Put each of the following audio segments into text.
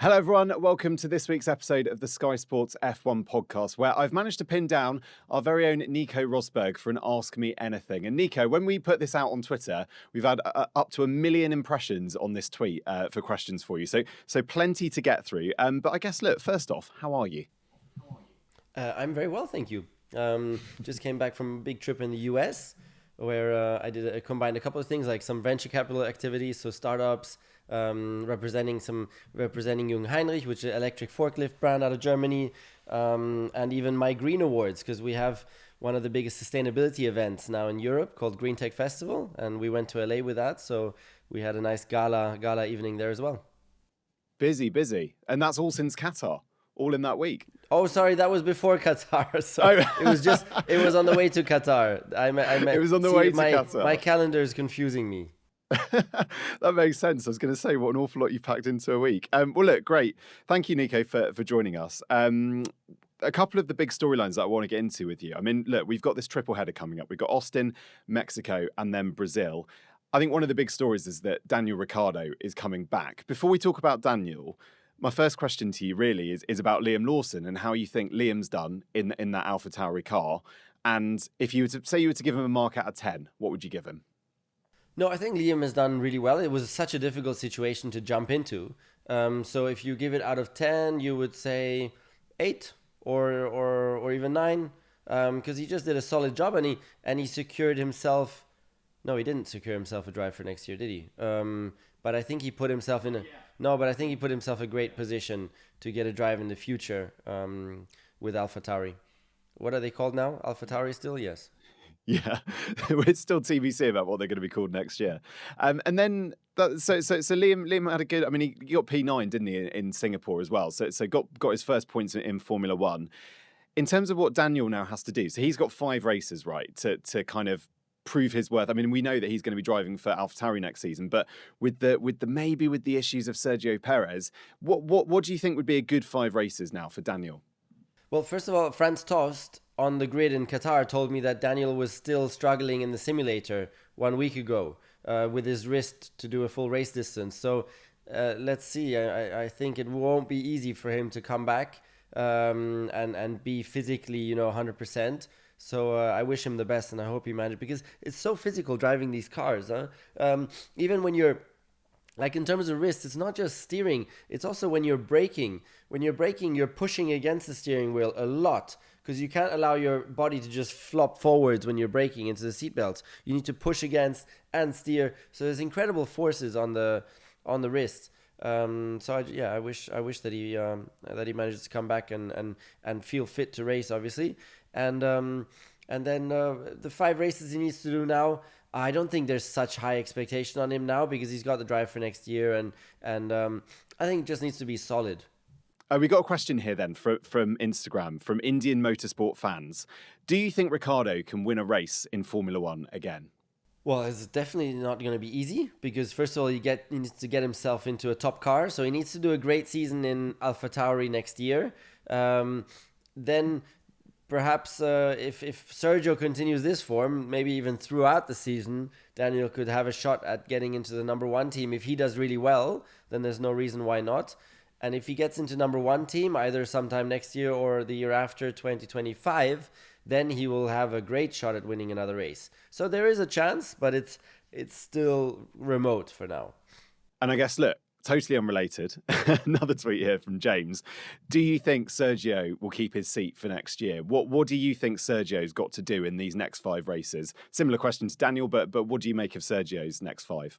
Hello, everyone. Welcome to this week's episode of the Sky Sports F1 podcast, where I've managed to pin down our very own Nico Rosberg for an Ask Me Anything. And Nico, when we put this out on Twitter, we've had up to 1 million impressions on this tweet for questions for you. So plenty to get through. But I guess, look, first off, how are you? I'm very well, thank you. Just came back from a big trip in the US where I combined a couple of things like some venture capital activities, so startups, representing Jung Heinrich, which is an electric forklift brand out of Germany, and even my Green Awards, because we have one of the biggest sustainability events now in Europe called Green Tech Festival, and we went to LA with that, so we had a nice gala evening there as well. Busy. And that's all since Qatar, all in that week. Oh, sorry, that was before Qatar. So it was on the way to Qatar. It was on the way to Qatar. My calendar is confusing me. That makes sense. I was going to say, what an awful lot you packed into a week. Well, look, great. Thank you, Nico, for joining us. A couple of the big storylines that I want to get into with you. I mean, look, we've got this triple header coming up. We've got Austin, Mexico, and then Brazil. I think one of the big stories is that Daniel Ricciardo is coming back. Before we talk about Daniel, my first question to you really is about Liam Lawson and how you think Liam's done in that AlphaTauri car. And if you were to give him a mark out of 10, what would you give him? No, I think Liam has done really well. It was such a difficult situation to jump into. So if you give it out of 10, you would say 8 or even 9, because he just did a solid job and he secured himself. No, he didn't secure himself a drive for next year, did he? But I think he put himself in a great position to get a drive in the future with AlphaTauri. What are they called now? AlphaTauri still? Yes. Yeah, it's still TBC about what they're going to be called next year. And then, so Liam had a good. I mean, he got P9, didn't he, in Singapore as well? So got his first points in Formula One. In terms of what Daniel now has to do, so he's got 5 races, right, to kind of prove his worth. I mean, we know that he's going to be driving for AlphaTauri next season, but with the issues of Sergio Perez, what do you think would be a good 5 races now for Daniel? Well, first of all, Franz Tost on the grid in Qatar told me that Daniel was still struggling in the simulator 1 week ago with his wrist to do a full race distance. So let's see. I think it won't be easy for him to come back and be physically, 100%. So I wish him the best, and I hope he manages, because it's so physical driving these cars. Even when you're, like, in terms of wrist, it's not just steering. It's also when you're braking. When you're braking, you're pushing against the steering wheel a lot, because you can't allow your body to just flop forwards when you're braking into the seatbelts. You need to push against and steer. So there's incredible forces on the wrist. I wish that he manages to come back and feel fit to race, obviously. And then the 5 races he needs to do now, I don't think there's such high expectation on him now, because he's got the drive for next year, and I think it just needs to be solid. We got a question here then from Instagram, from Indian Motorsport fans. Do you think Ricciardo can win a race in Formula One again? Well, it's definitely not going to be easy, because first of all, he needs to get himself into a top car, so he needs to do a great season in AlphaTauri next year. Then perhaps if Sergio continues this form, maybe even throughout the season, Daniel could have a shot at getting into the number 1 team. If he does really well, then there's no reason why not. And if he gets into number 1 team, either sometime next year or the year after, 2025, then he will have a great shot at winning another race. So there is a chance, but it's still remote for now. And I guess, look, totally unrelated, another tweet here from James. Do you think Sergio will keep his seat for next year? What do you think Sergio's got to do in these next 5 races? Similar question to Daniel, but what do you make of Sergio's next 5?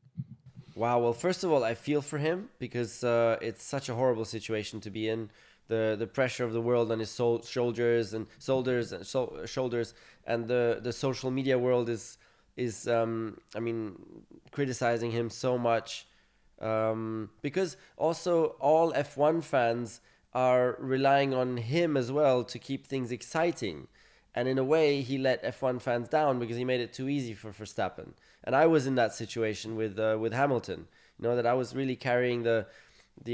Wow. Well, first of all, I feel for him, because it's such a horrible situation to be in. The pressure of the world on his shoulders, and the social media world is criticizing him so much, because also all F1 fans are relying on him as well to keep things exciting. And in a way, he let F1 fans down because he made it too easy for Verstappen. And I was in that situation with Hamilton. That I was really carrying the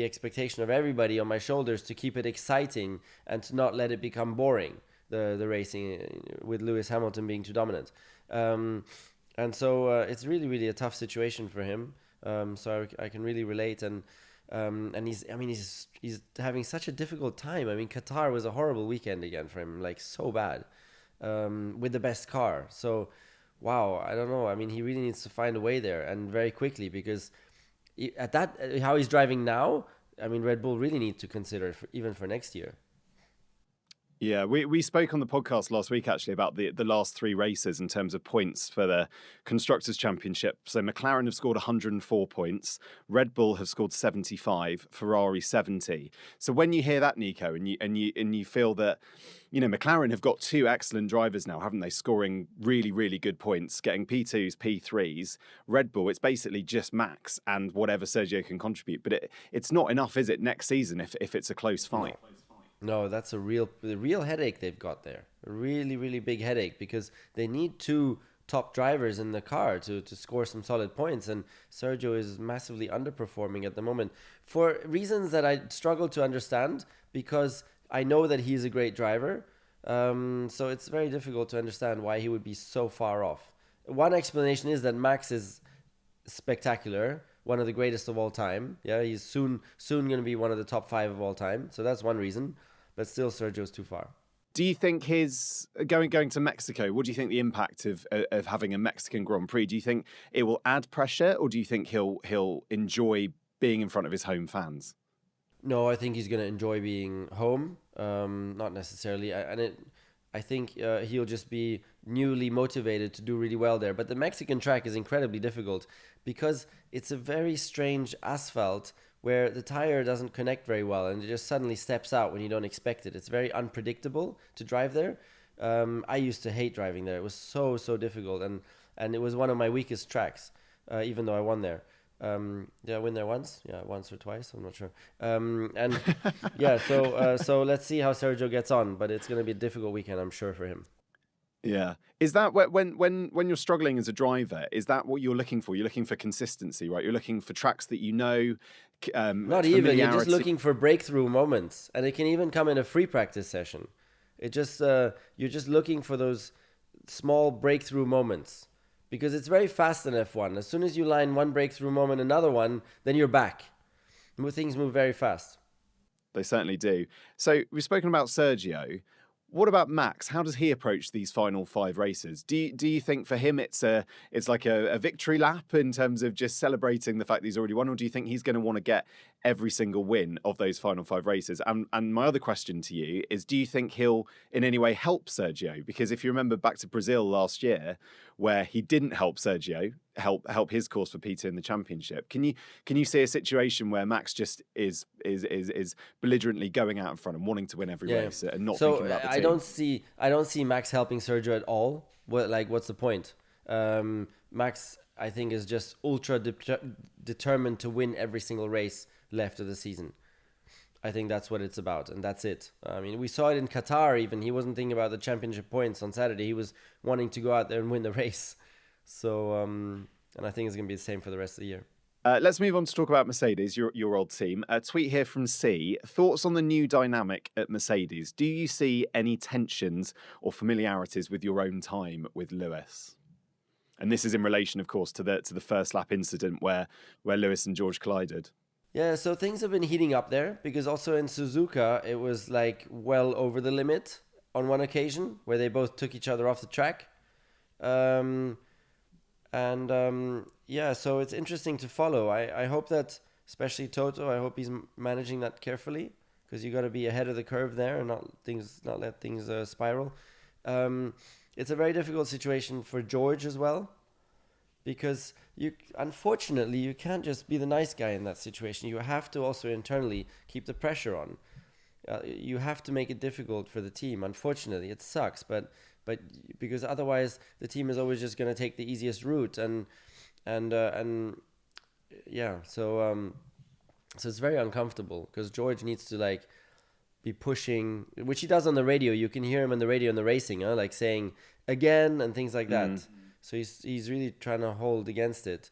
expectation of everybody on my shoulders to keep it exciting and to not let it become boring, the racing, with Lewis Hamilton being too dominant. And so it's really, really a tough situation for him. So I can really relate. And And he's having such a difficult time. I mean, Qatar was a horrible weekend again for him, like so bad, with the best car. So, wow, I don't know. I mean, he really needs to find a way there, and very quickly, because at that how he's driving now, I mean, Red Bull really need to consider even for next year. Yeah, we spoke on the podcast last week actually about the last three races in terms of points for the Constructors' Championship. So McLaren have scored 104 points, Red Bull have scored 75, Ferrari 70. So when you hear that, Nico, and you feel that, you know, McLaren have got two excellent drivers now, haven't they? Scoring really, really good points, getting P2s, P3s. Red Bull, it's basically just Max and whatever Sergio can contribute. But it's not enough, is it, next season if it's a close fight? No, that's a real headache they've got there. A really, really big headache, because they need two top drivers in the car to score some solid points. And Sergio is massively underperforming at the moment for reasons that I struggle to understand, because I know that he's a great driver. So it's very difficult to understand why he would be so far off. One explanation is that Max is spectacular, one of the greatest of all time. Yeah, he's soon going to be one of the top 5 of all time. So that's one reason. But still, Sergio's too far. Do you think his going to Mexico? What do you think the impact of having a Mexican Grand Prix? Do you think it will add pressure, or do you think he'll enjoy being in front of his home fans? No, I think he's going to enjoy being home. Not necessarily, I think he'll just be newly motivated to do really well there. But the Mexican track is incredibly difficult because it's a very strange asphalt where the tire doesn't connect very well and it just suddenly steps out when you don't expect it. It's very unpredictable to drive there. I used to hate driving there. It was so difficult, and it was one of my weakest tracks, even though I won there. Did I win there once? Yeah, once or twice. I'm not sure. And yeah, so let's see how Sergio gets on, but it's going to be a difficult weekend, I'm sure, for him. Yeah. Is that when you're struggling as a driver, is that what you're looking for? You're looking for consistency, right? You're looking for tracks that you know. Not even. You're just looking for breakthrough moments, and it can even come in a free practice session. It just you're just looking for those small breakthrough moments, because it's very fast in F1. As soon as you line one breakthrough moment, another one, then you're back. Things move very fast. They certainly do. So we've spoken about Sergio. What about Max? How does he approach these final 5 races? Do you think for him it's like a victory lap in terms of just celebrating the fact that he's already won, or do you think he's going to want to get every single win of those final 5 races? And my other question to you is, do you think he'll in any way help Sergio? Because if you remember back to Brazil last year, where he didn't help Sergio help his course for P2 in the championship, can you see a situation where Max just is belligerently going out in front and wanting to win every race and not thinking about the team? I don't see Max helping Sergio at all. What's the point? Max, I think, is just ultra determined to win every single race left of the season. I think that's what it's about, and that's it. I mean, we saw it in Qatar even. He wasn't thinking about the championship points on Saturday. He was wanting to go out there and win the race. So, and I think it's going to be the same for the rest of the year. Let's move on to talk about Mercedes, your old team. A tweet here from C. Thoughts on the new dynamic at Mercedes? Do you see any tensions or familiarities with your own time with Lewis? And this is in relation, of course, to the first lap incident where Lewis and George collided. Yeah, so things have been heating up there, because also in Suzuka, it was like well over the limit on one occasion where they both took each other off the track. Yeah, so it's interesting to follow. I hope that, especially Toto, I hope he's managing that carefully, because you got to be ahead of the curve there and not let things spiral. It's a very difficult situation for George as well, because unfortunately you can't just be the nice guy in that situation. You have to also internally keep the pressure on. You have to make it difficult for the team. Unfortunately, it sucks, but because otherwise the team is always just going to take the easiest route, and yeah, so it's very uncomfortable, because George needs to be pushing, which he does on the radio. You can hear him on the radio in the racing, like saying again and things like that. So he's really trying to hold against it.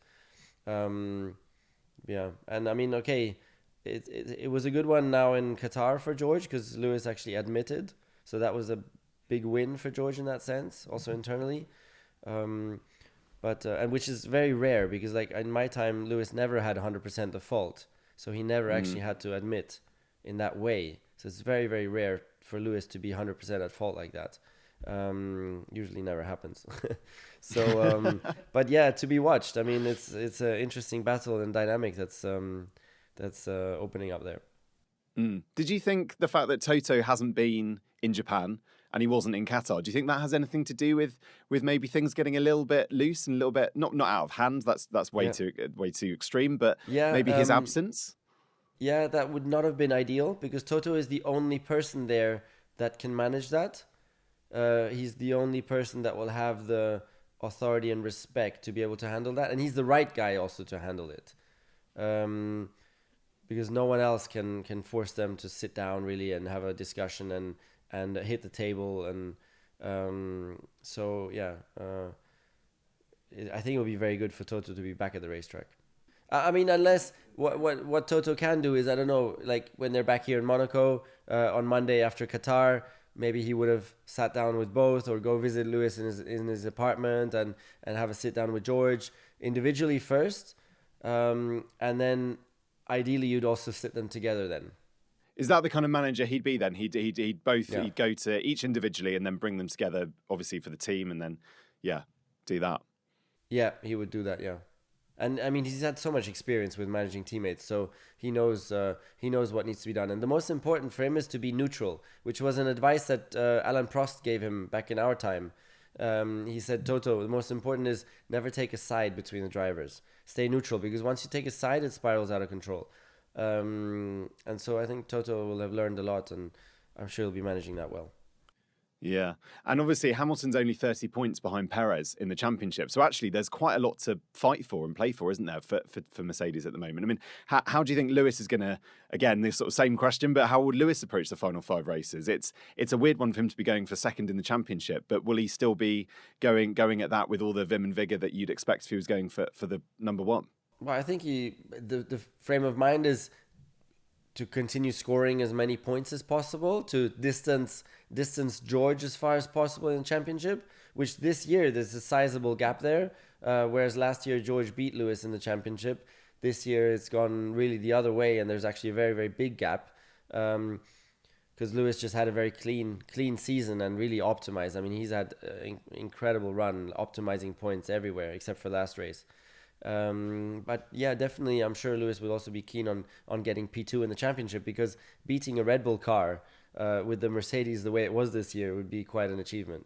Yeah, and I mean, okay, it was a good one now in Qatar for George, because Lewis actually admitted, so that was a big win for George in that sense, also internally. But and which is very rare, because in my time Lewis never had 100% of fault. So he never actually had to admit in that way. So it's very, very rare for Lewis to be 100% at fault like that. Usually never happens. So, but yeah, to be watched. I mean, it's an interesting battle and dynamic that's opening up there. Did you think the fact that Toto hasn't been in Japan and he wasn't in Qatar, do you think that has anything to do with maybe things getting a little bit loose and a little bit not out of hand? That's way too extreme, but maybe his absence. Yeah, that would not have been ideal because Toto is the only person there that can manage that. He's the only person that will have the authority and respect to be able to handle that, and he's the right guy also to handle it. Because no one else can force them to sit down really and have a discussion and hit the table so yeah, I think it would be very good for Toto to be back at the racetrack. I mean, unless what Toto can do is, I don't know, like when they're back here in Monaco on Monday after Qatar, maybe he would have sat down with both or go visit Lewis in his apartment and have a sit down with George individually first, and then ideally you'd also sit them together then. Is that the kind of manager he'd be then? He'd go to each individually and then bring them together, obviously for the team, and then do that. Yeah, he would do that. Yeah, and I mean he's had so much experience with managing teammates, so he knows what needs to be done. And the most important for him is to be neutral, which was an advice that Alain Prost gave him back in our time. He said, Toto, the most important is never take a side between the drivers. Stay neutral, because once you take a side, it spirals out of control. And so I think Toto will have learned a lot, and I'm sure he'll be managing that well. Yeah. And obviously Hamilton's only 30 points behind Perez in the championship. So actually there's quite a lot to fight for and play for, isn't there, for Mercedes at the moment? I mean, how do you think Lewis is going to, again, this sort of same question, but how will Lewis approach the final 5 races? It's a weird one for him to be going for second in the championship, but will he still be going at that with all the vim and vigour that you'd expect if he was going for the number 1? Well, I think the frame of mind is to continue scoring as many points as possible, to distance George as far as possible in the championship, which this year there's a sizable gap there, whereas last year George beat Lewis in the championship. This year it's gone really the other way, and there's actually a very, very big gap, because Lewis just had a very clean season and really optimized. I mean, he's had an incredible run, optimizing points everywhere except for last race. But yeah, definitely I'm sure Lewis will also be keen on getting P2 in the championship, because beating a Red Bull car with the Mercedes the way it was this year would be quite an achievement.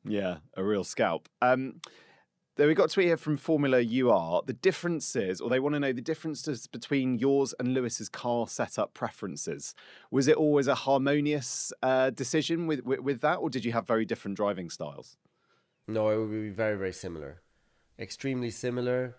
Yeah, a real scalp. There we got to hear from Formula UR the differences, or they want to know the differences between yours and Lewis's car setup preferences. Was it always a harmonious decision with that, or did you have very different driving styles? No, it would be very, very similar. Extremely similar.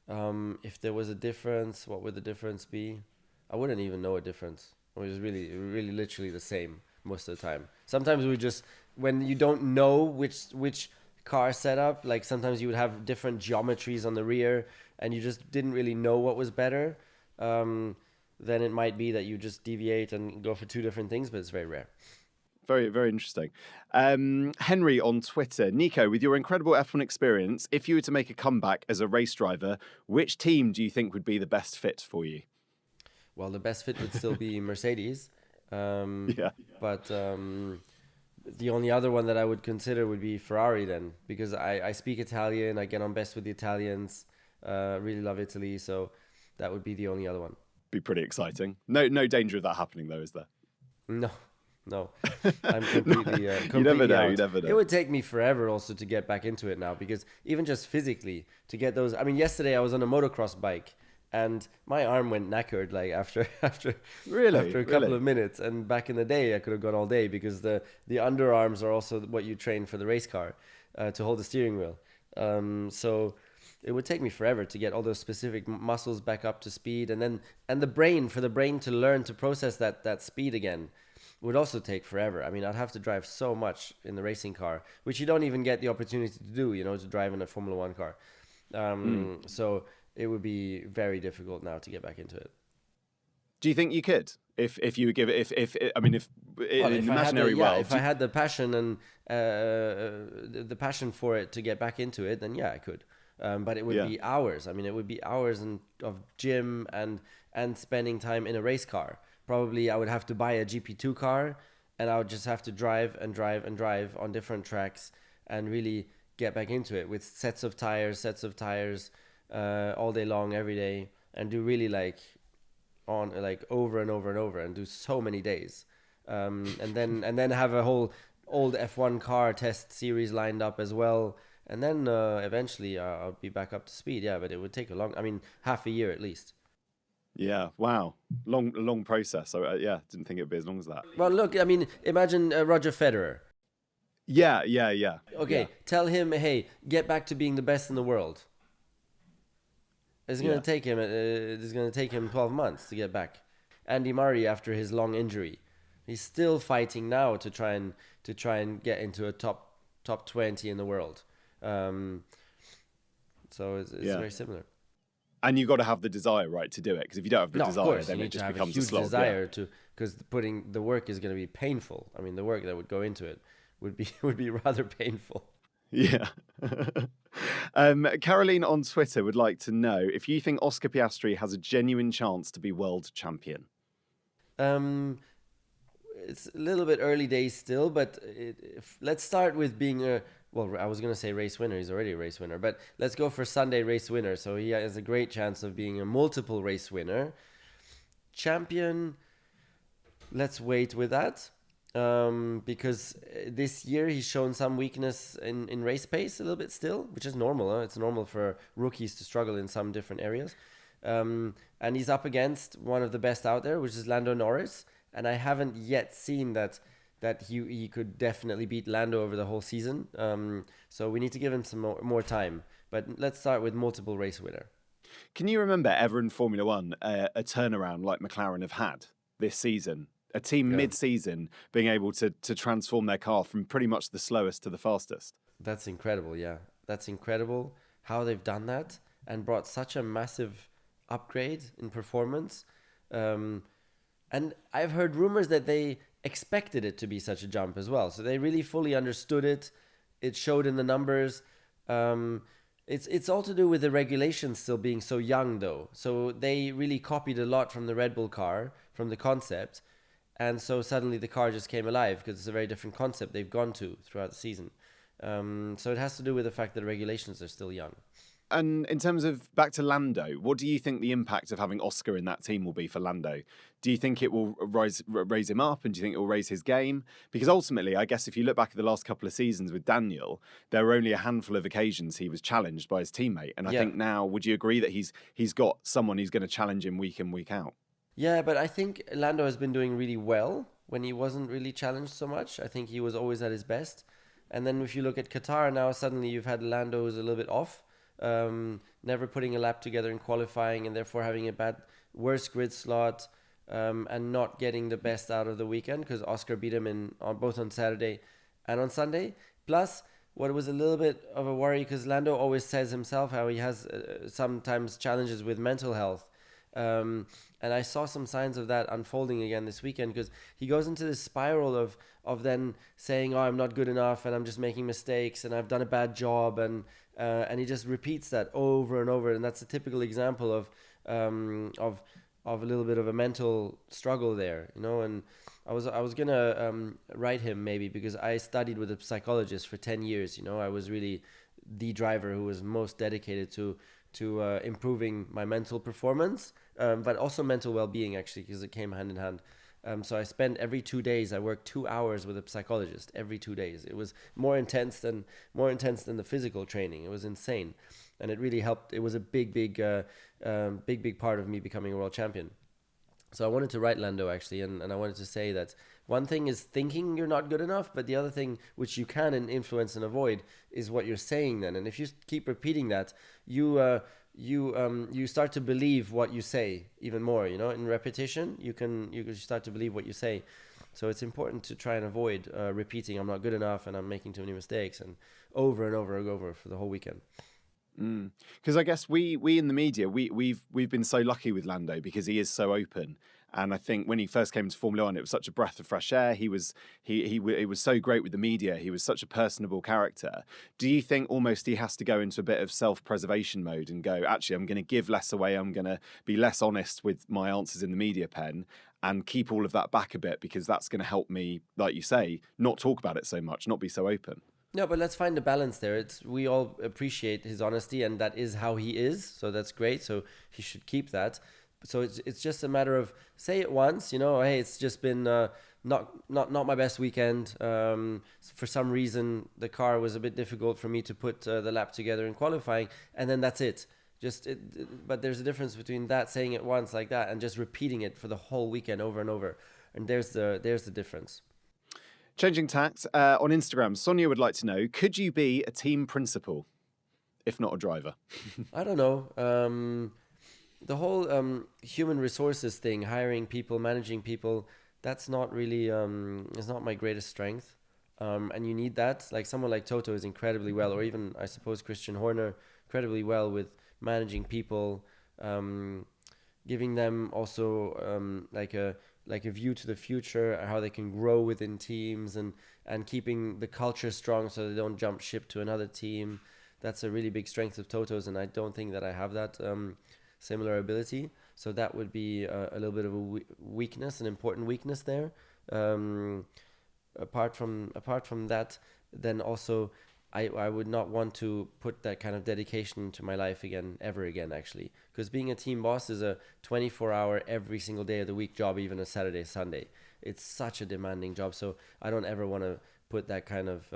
If there was a difference, what would the difference be? I wouldn't even know a difference. It was really, really literally the same most of the time. Sometimes we just, when you don't know which car setup, like sometimes you would have different geometries on the rear and you just didn't really know what was better, then it might be that you just deviate and go for 2 different things, but it's very rare. Very, very interesting. Henry on Twitter. Nico, with your incredible F1 experience, if you were to make a comeback as a race driver, which team do you think would be the best fit for you? Well, the best fit would still be Mercedes. But the only other one that I would consider would be Ferrari then, because I speak Italian, I get on best with the Italians, really love Italy, so that would be the only other one. Be pretty exciting. No danger of that happening though, is there? No, I'm completely you never know. out. You never know. It would take me forever also to get back into it now, because even just physically to get those. I mean, yesterday I was on a motocross bike and my arm went knackered like after a couple of minutes. And back in the day, I could have gone all day, because the underarms are also what you train for the race car to hold the steering wheel. So it would take me forever to get all those specific muscles back up to speed, and the brain to learn to process that speed again would also take forever. I mean, I'd have to drive so much in the racing car, which you don't even get the opportunity to do, to drive in a Formula 1 car. So it would be very difficult now to get back into it. Do you think you could? If you would give it, if imaginary world. If I had the passion and the passion for it to get back into it, then yeah, I could. But it would Yeah. be hours. I mean, it would be hours of gym and spending time in a race car. Probably I would have to buy a GP2 car, and I would just have to drive and drive and drive on different tracks and really get back into it with sets of tires, all day long, every day, and do really like over and over and over, and do so many days, and then have a whole old F1 car test series lined up as well, and then eventually I'll be back up to speed. Yeah, but it would take half a year at least. Yeah. Wow. Long process. So yeah, didn't think it would be as long as that. Well, look, I mean, imagine Roger Federer. Yeah. Yeah. Yeah. Yeah. Okay, tell him, hey, get back to being the best in the world. It's Yeah. gonna take him. It's gonna take him 12 months to get back. Andy Murray, after his long injury, he's still fighting now to try and get into a top 20 in the world. So it's Yeah. very similar. And you've got to have the desire, right, to do it. Because if you don't have the No, of desire, course, you then it need to just have a becomes a huge slog. desire to, because putting the work is going to be painful. I mean, the work that would go into it would be rather painful. Yeah. Caroline on Twitter would like to know if you think Oscar Piastri has a genuine chance to be world champion. It's a little bit early days still, but let's start with being I was going to say race winner. He's already a race winner, but let's go for Sunday race winner. So he has a great chance of being a multiple race winner. Champion, let's wait with that. Because this year he's shown some weakness in race pace a little bit still, which is normal. Huh? It's normal for rookies to struggle in some different areas. And he's up against one of the best out there, which is Lando Norris. And I haven't yet seen that he could definitely beat Lando over the whole season. So we need to give him some more time. But let's start with multiple race winner. Can you remember ever in Formula One a turnaround like McLaren have had this season? A team mid-season being able to transform their car from pretty much the slowest to the fastest. That's incredible, yeah. That's incredible how they've done that and brought such a massive upgrade in performance. And I've heard rumors that they expected it to be such a jump as well. So they really fully understood it. It showed in the numbers. It's all to do with the regulations still being so young, though. So they really copied a lot from the Red Bull car, from the concept. And so suddenly the car just came alive because it's a very different concept they've gone to throughout the season. So it has to do with the fact that the regulations are still young. And in terms of back to Lando, what do you think the impact of having Oscar in that team will be for Lando? Do you think it will raise him up, and do you think it will raise his game? Because ultimately, I guess if you look back at the last couple of seasons with Daniel, there were only a handful of occasions he was challenged by his teammate. And I think now, would you agree that he's got someone who's going to challenge him week in, week out? Yeah, but I think Lando has been doing really well when he wasn't really challenged so much. I think he was always at his best. And then if you look at Qatar now, suddenly you've had Lando who's a little bit off, never putting a lap together in qualifying, and therefore having a worse grid slot, and not getting the best out of the weekend because Oscar beat him both on Saturday and on Sunday. Plus, what was a little bit of a worry, because Lando always says himself how he has sometimes challenges with mental health. And I saw some signs of that unfolding again this weekend, because he goes into this spiral of then saying, "Oh, I'm not good enough, and I'm just making mistakes, and I've done a bad job," and he just repeats that over and over, and that's a typical example of a little bit of a mental struggle there, you know. And I was gonna write him maybe, because I studied with a psychologist for 10 years. You know, I was really the driver who was most dedicated to improving my mental performance, but also mental well-being, actually, because it came hand in hand. So I spent every 2 days, I worked 2 hours with a psychologist every 2 days. It was more intense than the physical training. It was insane, and it really helped. It was a big part of me becoming a world champion. So I wanted to write Lando, actually, and I wanted to say that one thing is thinking you're not good enough, but the other thing, which you can influence and avoid, is what you're saying then. And if you keep repeating that, you start to believe what you say even more. You know, in repetition, you can start to believe what you say. So it's important to try and avoid repeating "I'm not good enough" and "I'm making too many mistakes," and over and over and over for the whole weekend. Because I guess we in the media we've been so lucky with Lando because he is so open, And I think when he first came to Formula One, it was such a breath of fresh air. He was so great with the media. He was such a personable character. Do you think almost he has to go into a bit of self-preservation mode and go, actually, I'm going to give less away. I'm going to be less honest with my answers in the media pen and keep all of that back a bit, because that's going to help me, like you say, not talk about it so much, not be so open. No, but let's find the balance there. We all appreciate his honesty, and that is how he is. So that's great. So he should keep that. So it's just a matter of say it once, hey, it's just been not my best weekend. For some reason, the car was a bit difficult for me to put the lap together in qualifying, and then that's it. But there's a difference between that, saying it once like that, and just repeating it for the whole weekend over and over. And there's the difference. Changing tacks, on Instagram, Sonia would like to know, could you be a team principal, if not a driver? I don't know. The whole human resources thing, hiring people, managing people, that's not really, it's not my greatest strength. And you need that. Like someone like Toto is incredibly well, or even, I suppose, Christian Horner, incredibly well with managing people, giving them also like a view to the future, how they can grow within teams, and keeping the culture strong so they don't jump ship to another team. That's a really big strength of Toto's, and I don't think that I have that similar ability. So that would be a little bit of a weakness, an important weakness there. Apart from that, then also I would not want to put that kind of dedication to my life ever again, actually. Because being a team boss is a 24-hour, every single day of the week job, even a Saturday, Sunday. It's such a demanding job. So I don't ever want to put that kind of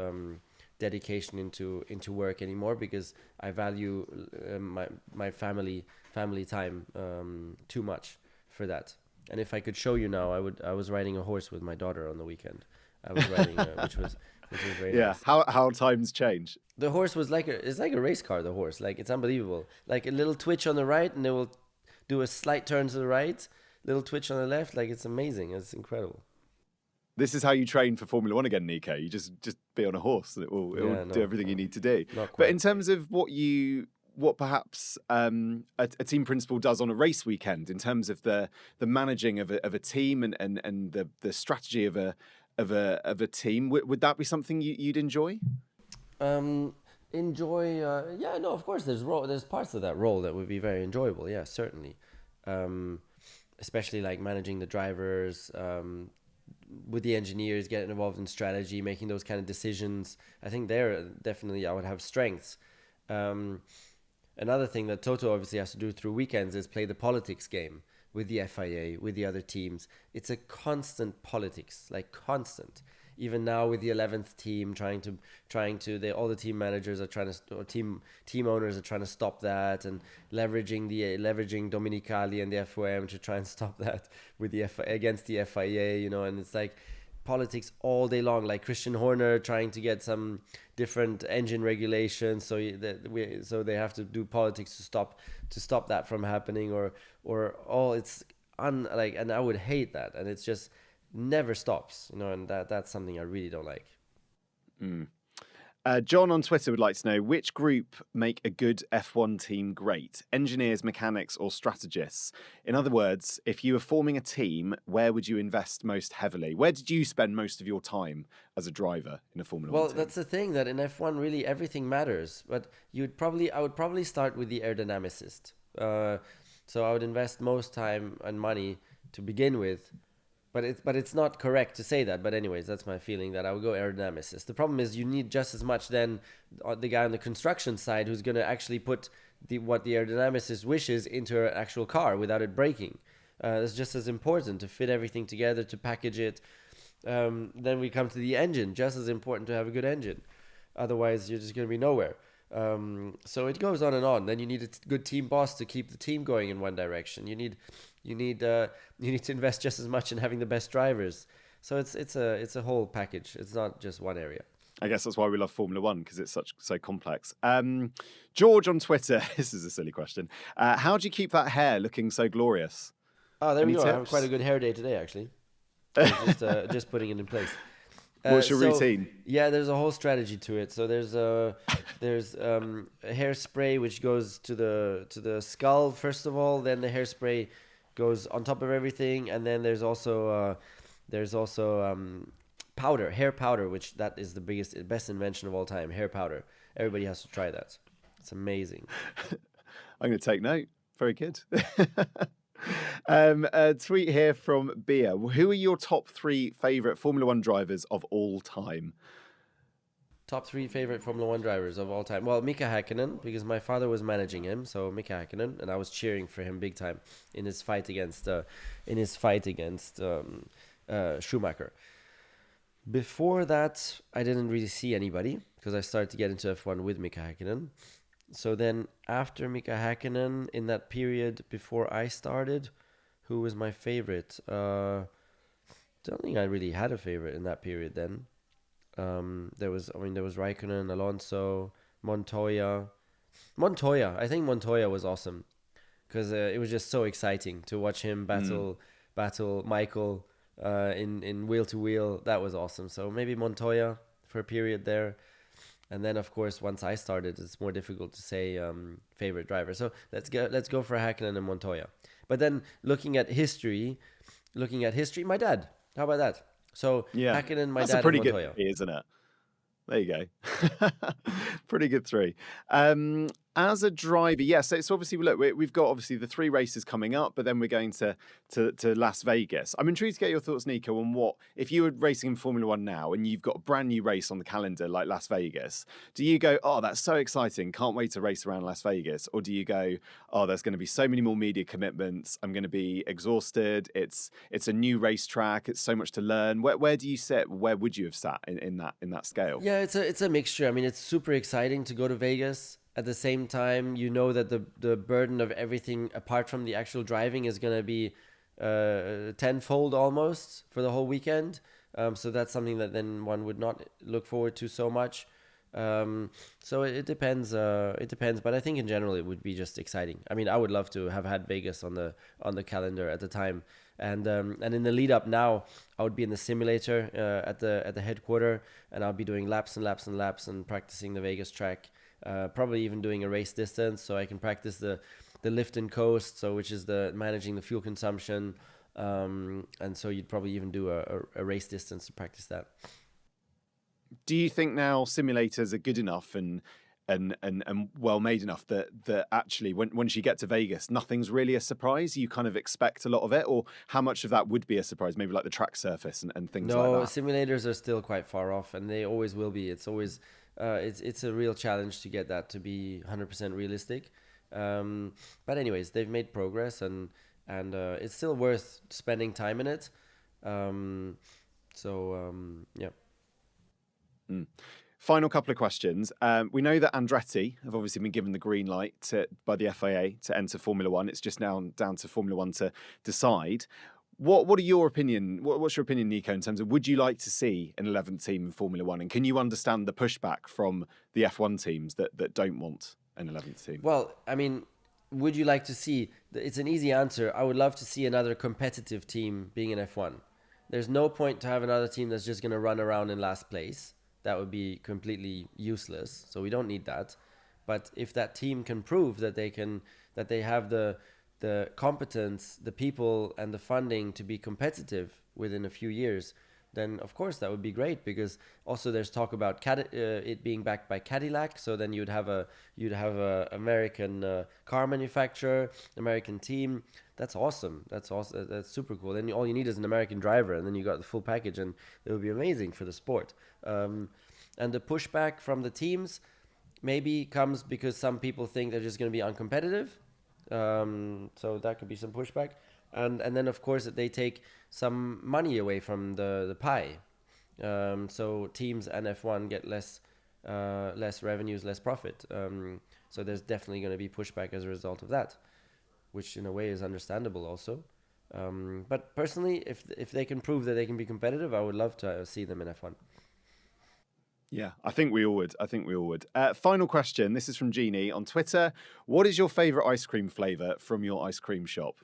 dedication into work anymore, because I value my family time too much for that. And if I could show you now, I was riding a horse with my daughter on the weekend. I was riding, which was very nice. How times change. The horse was it's like a race car. The horse, like, it's unbelievable. Like a little twitch on the right, and it will do a slight turn to the right. Little twitch on the left. Like, it's amazing. It's incredible. This is how you train for Formula One again, Nico. You just be on a horse, and it will do everything you need to do. But in terms of what perhaps a team principal does on a race weekend, in terms of the managing of a team and the strategy of a team, would that be something you'd enjoy? Of course, there's parts of that role that would be very enjoyable. Yeah, certainly. Especially like managing the drivers, with the engineers, getting involved in strategy, making those kind of decisions. I think there definitely I would have strengths. Another thing that Toto obviously has to do through weekends is play the politics game with the FIA, with the other teams. It's a constant politics, like constant. Even now with the 11th team, all the team managers are trying to, or team owners are trying to stop that, and leveraging Dominicali and the FOM to try and stop that with against the FIA, and it's like politics all day long. Like Christian Horner trying to get some different engine regulations, so they have to do politics to stop that from happening, and I would hate that, and it's just never stops, and that's something I really don't like. John on Twitter would like to know, which group make a good F1 team great? Engineers, mechanics, or strategists? In other words, if you were forming a team, where would you invest most heavily? Where did you spend most of your time as a driver in a Formula 1 team? Well, that's the thing, that in F1 really everything matters, but I would probably start with the aerodynamicist. So I would invest most time and money to begin with. But it's not correct to say that. But anyways, that's my feeling, that I would go aerodynamicist. The problem is you need just as much then the guy on the construction side who's going to actually put what the aerodynamicist wishes into an actual car without it breaking. It's just as important to fit everything together, to package it. Then we come to the engine. Just as important to have a good engine. Otherwise, you're just going to be nowhere. So it goes on and on. Then you need a good team boss to keep the team going in one direction. You need to invest just as much in having the best drivers. So it's a whole package. It's not just one area. I guess that's why we love Formula One, because it's so complex. George on Twitter, this is a silly question. How do you keep that hair looking so glorious? Oh, there Any we go. tips? I have quite a good hair day today, actually. Just putting it in place. What's your routine? Yeah, there's a whole strategy to it. So there's a hairspray which goes to the skull first of all. Then the hairspray goes on top of everything, and then there's also hair powder, which that is the best invention of all time. Hair powder. Everybody has to try that. It's amazing. I'm going to take note. Very good. A tweet here from Bia. Who are your top 3 favourite Formula One drivers of all time? Top 3 favorite Formula One drivers of all time. Well, Mika Häkkinen, because my father was managing him, so Mika Häkkinen, and I was cheering for him big time in his fight against Schumacher. Before that, I didn't really see anybody because I started to get into F1 with Mika Häkkinen. So then after Mika Häkkinen, in that period before I started, who was my favorite? Don't think I really had a favorite in that period then. There was Raikkonen, Alonso, Montoya. I think Montoya was awesome because it was just so exciting to watch him battle Michael in wheel to wheel. That was awesome. So maybe Montoya for a period there. And then, of course, once I started, it's more difficult to say favorite driver. So let's go for Häkkinen and Montoya. But then looking at history, my dad. How about that? So Yeah, Häkkinen, my that's dad, a pretty and good Montoya. 3, isn't it? There you go. Pretty good 3. As a driver, yes. So obviously, look, we've got obviously the 3 races coming up, but then we're going to Las Vegas. I'm intrigued to get your thoughts, Nico, on what if you were racing in Formula One now and you've got a brand new race on the calendar like Las Vegas. Do you go, oh, that's so exciting, can't wait to race around Las Vegas, or do you go, oh, there's going to be so many more media commitments, I'm going to be exhausted. It's a new racetrack. It's so much to learn. Where do you sit? Where would you have sat in that scale? Yeah, it's a mixture. I mean, it's super exciting to go to Vegas. At the same time, you know that the burden of everything apart from the actual driving is going to be tenfold almost for the whole weekend. So that's something that then one would not look forward to so much. So it depends. It depends, but I think in general it would be just exciting. I mean, I would love to have had Vegas on the calendar at the time, and in the lead up now, I would be in the simulator at the headquarter, and I'll be doing laps and laps and laps and practicing the Vegas track. Probably even doing a race distance, so I can practice the lift and coast, so which is the managing the fuel consumption, and so you'd probably even do a race distance to practice that. Do you think now simulators are good enough and well made enough that actually once you get to Vegas, nothing's really a surprise? You kind of expect a lot of it, or how much of that would be a surprise? Maybe like the track surface and things like No, that. simulators are still quite far off, and they always will be. It's always it's a real challenge to get that to be 100% realistic. But anyways, they've made progress, and it's still worth spending time in it. Yeah. Final couple of questions. We know that Andretti have obviously been given the green light by the FIA to enter Formula One. It's just now down to Formula One to decide. What are your opinion? What's your opinion, Nico, in terms of would you like to see an 11th team in Formula One? And can you understand the pushback from the F1 teams that don't want an 11th team? Well, I mean, would you like to see? It's an easy answer. I would love to see another competitive team being in F1. There's no point to have another team that's just going to run around in last place. That would be completely useless. So we don't need that. But if that team can prove that they have the competence, the people, and the funding to be competitive within a few years, then of course that would be great. Because also there's talk about it being backed by Cadillac. So then you'd have a American car manufacturer, American team. That's awesome. That's super cool. Then all you need is an American driver, and then you got the full package, and it would be amazing for the sport. And the pushback from the teams maybe comes because some people think they're just going to be uncompetitive. So that could be some pushback. And then, of course, they take some money away from the pie. So teams and F1 get less revenues, less profit. So there's definitely going to be pushback as a result of that, which in a way is understandable also. But personally, if they can prove that they can be competitive, I would love to see them in F1. Yeah, I think we all would. Final question. This is from Jeannie on Twitter. What is your favourite ice cream flavour from your ice cream shop?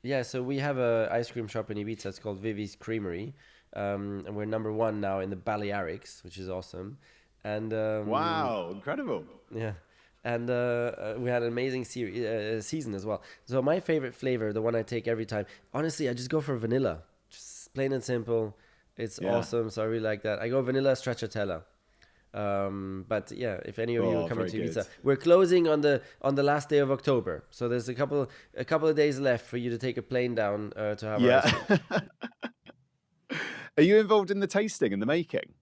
Yeah, so we have a ice cream shop in Ibiza. It's called Vivi's Creamery, and we're number 1 now in the Balearics, which is awesome. And Wow, incredible! yeah, and we had an amazing season as well. So my favorite flavor, the one I take every time, honestly, I just go for vanilla, just plain and simple. It's awesome, so I really like that. I go vanilla stracciatella. But yeah, if any of you are coming to Ibiza, we're closing on the last day of October, so there's a couple of days left for you to take a plane down to have our ice cream. Are you involved in the tasting and the making?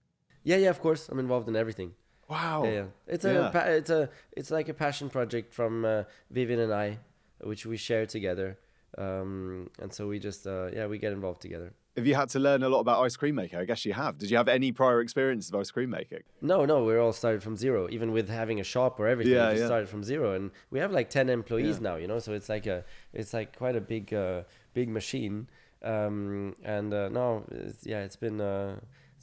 Yeah, of course, I'm involved in everything. Wow. Yeah. It's like a passion project from Vivian and I, which we share together, and so we just we get involved together. Have you had to learn a lot about ice cream making? I guess you have. Did you have any prior experience of ice cream making? No, we're all started from zero. Even with having a shop or everything, we just started from zero, and we have like 10 employees now. So it's like quite a big machine. It's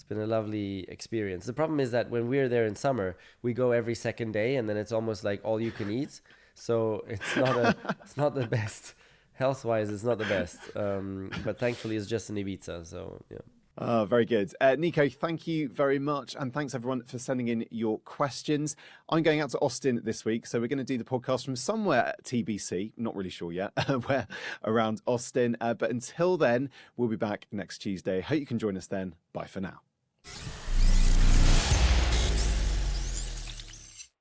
been a lovely experience. The problem is that when we're there in summer, we go every second day, and then it's almost like all you can eat. So it's not the best. Health-wise, it's not the best, but thankfully it's just in Ibiza, so yeah. Oh, very good. Nico, thank you very much, and thanks everyone for sending in your questions. I'm going out to Austin this week, so we're going to do the podcast from somewhere at TBC, not really sure yet, where around Austin, but until then, we'll be back next Tuesday. Hope you can join us then. Bye for now.